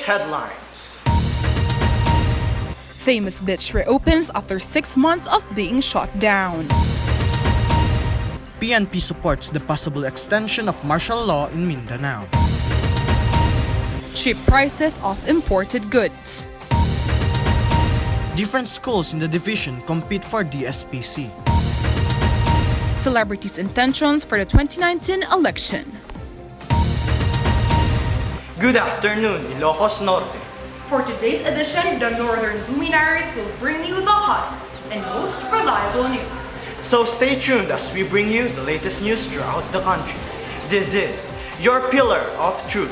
headlines. Famous beach reopens after 6 months of being shut down. PNP supports the possible extension of martial law in Mindanao. Cheap prices of imported goods. Different schools in the division compete for DSPC. Celebrities' intentions for the 2019 election. Good afternoon, Ilocos Norte. For today's edition, the Northern Luminaries will bring you the hottest and most reliable news. So stay tuned as we bring you the latest news throughout the country. This is your pillar of truth.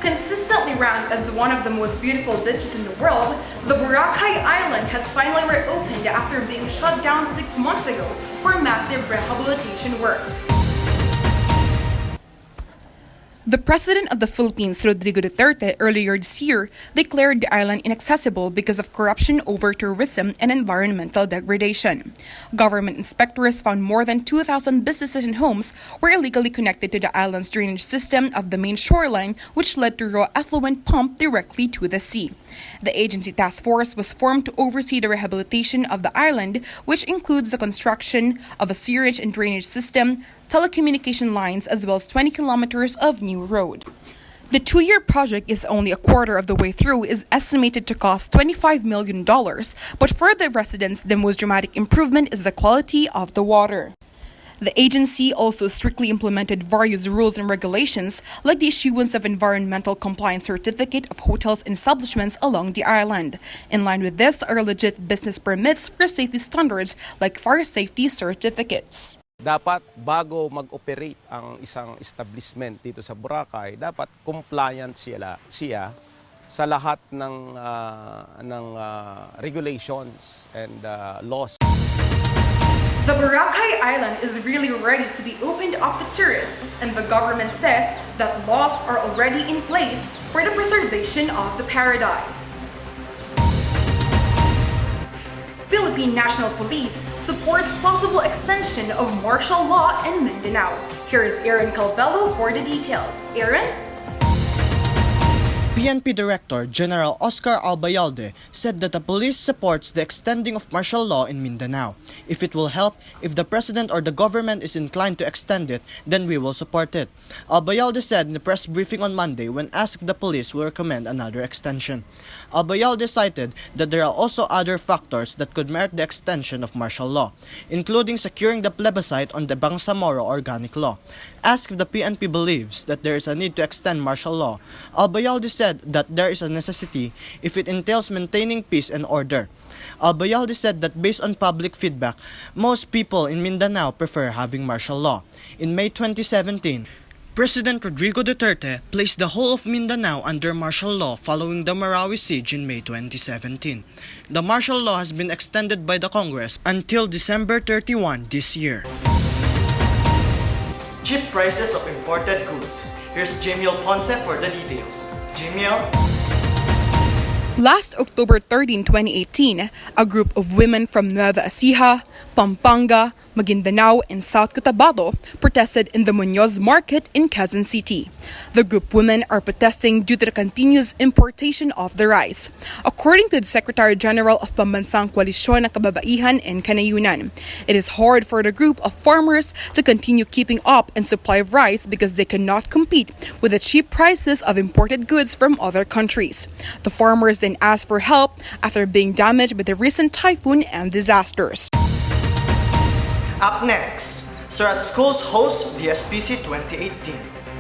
Consistently ranked as one of the most beautiful beaches in the world, the Boracay Island has finally reopened after being shut down 6 months ago for massive rehabilitation works. The President of the Philippines, Rodrigo Duterte, earlier this year declared the island inaccessible because of corruption over tourism and environmental degradation. Government inspectors found more than 2,000 businesses and homes were illegally connected to the island's drainage system of the main shoreline, which led to raw effluent pumped directly to the sea. The agency task force was formed to oversee the rehabilitation of the island, which includes the construction of a sewage and drainage system, telecommunication lines, as well as 20 kilometers of new road. The 2-year project is only a quarter of the way through, is estimated to cost $25 million, but for the residents, the most dramatic improvement is the quality of the water. The agency also strictly implemented various rules and regulations, like the issuance of environmental compliance certificate of hotels and establishments along the island. In line with this are legit business permits for safety standards like fire safety certificates. Dapat bago mag-operate ang isang establishment dito sa Boracay, dapat compliant siya sa lahat ng regulations and laws. The Boracay Island is really ready to be opened up to tourists, and the government says that laws are already in place for the preservation of the paradise. Philippine National Police supports possible extension of martial law in Mindanao. Here is Aaron Calvello for the details. Aaron? PNP Director General Oscar Albayalde said that the police supports the extending of martial law in Mindanao. If it will help, if the president or the government is inclined to extend it, then we will support it. Albayalde said in the press briefing on Monday when asked if the police will recommend another extension. Albayalde cited that there are also other factors that could merit the extension of martial law, including securing the plebiscite on the Bangsamoro Organic Law. Asked if the PNP believes that there is a need to extend martial law, Albayalde said that there is a necessity if it entails maintaining peace and order. Albayalde said that based on public feedback, most people in Mindanao prefer having martial law. In May 2017, President Rodrigo Duterte placed the whole of Mindanao under martial law following the Marawi siege in May 2017. The martial law has been extended by the Congress until December 31 this year. Cheap prices of imported goods. Here's Jamiel Ponce for the details. Jamiel? Last October 13, 2018, a group of women from Nueva Ecija, Pampanga, Maguindanao, and South Cotabato protested in the Muñoz Market in Quezon City. The group women are protesting due to the continuous importation of the rice. According to the Secretary General of Pambansang Koalisyon ng Kababaihan and Kanayunan, it is hard for the group of farmers to continue keeping up in supply of rice because they cannot compete with the cheap prices of imported goods from other countries. The farmers then asked for help after being damaged by the recent typhoon and disasters. Up next, Surat Schools hosts DSPC 2018.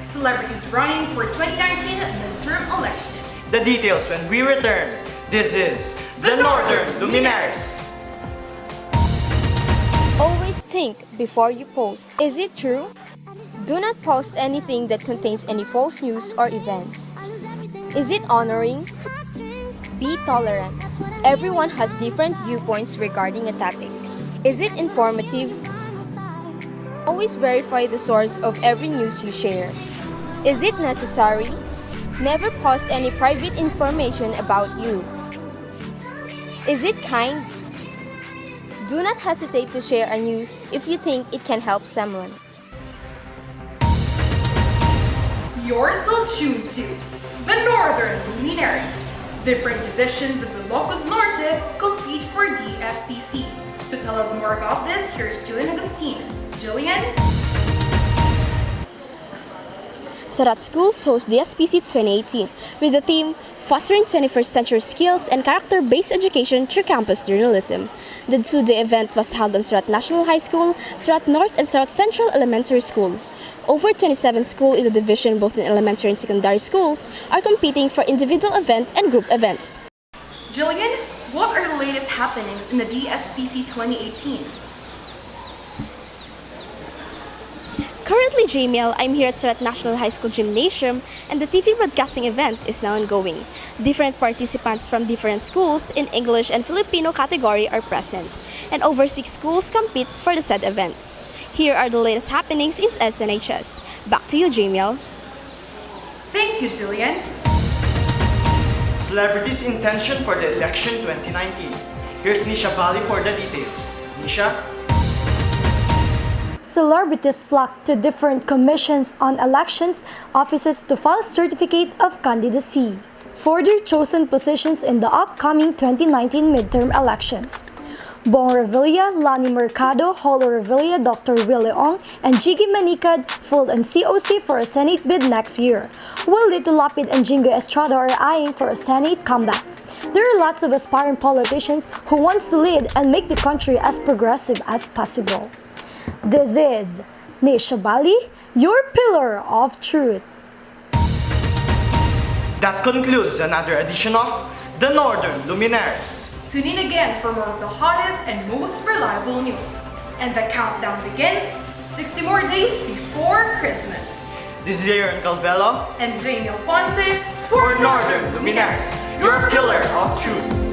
Celebrities running for 2019 midterm elections. The details when we return. This is the Northern Luminaries. Always think before you post. Is it true? Do not post anything that contains any false news or events. Is it honoring? Be tolerant. Everyone has different viewpoints regarding a topic. Is it informative? Always verify the source of every news you share. Is it necessary? Never post any private information about you. Is it kind? Do not hesitate to share a news if you think it can help someone. You're still tuned to the Northern Luminaries. Different divisions of the Ilocos Norte compete for DSPC. To tell us more about this, here's Jillian Agustin. Jillian? Surat Schools hosts DSPC 2018 with the theme Fostering 21st Century Skills and Character-Based Education Through Campus Journalism. The two-day event was held on Surat National High School, Surat North, and Surat Central Elementary School. Over 27 schools in the division, both in elementary and secondary schools, are competing for individual event and group events. Jillian, what are the latest happenings in the DSPC 2018? Currently, Jamiel, I'm here at Surat National High School Gymnasium, and the TV broadcasting event is now ongoing. Different participants from different schools in English and Filipino category are present, and over 6 schools compete for the said events. Here are the latest happenings in SNHS. Back to you, Jamiel. Thank you, Jillian. Celebrities' intention for the election 2019. Here's Nisha Bali for the details. Nisha? Celebrities flock to different commissions on elections offices to file certificate of candidacy for their chosen positions in the upcoming 2019 midterm elections. Bong Revilla, Lani Mercado, Holo Revilla, Dr. Willie Ong, and Jiggy Manicad filed an COC for a Senate bid next year, while Lito Lapid and Jingo Estrada are eyeing for a Senate comeback. There are lots of aspiring politicians who want to lead and make the country as progressive as possible. This is Nisha Bali, your pillar of truth. That concludes another edition of the Northern Luminaries. Tune in again for more of the hottest and most reliable news. And the countdown begins 60 more days before Christmas. This is Aaron Calvelo And Jamiel Ponce for Northern Luminaries, your pillar of truth.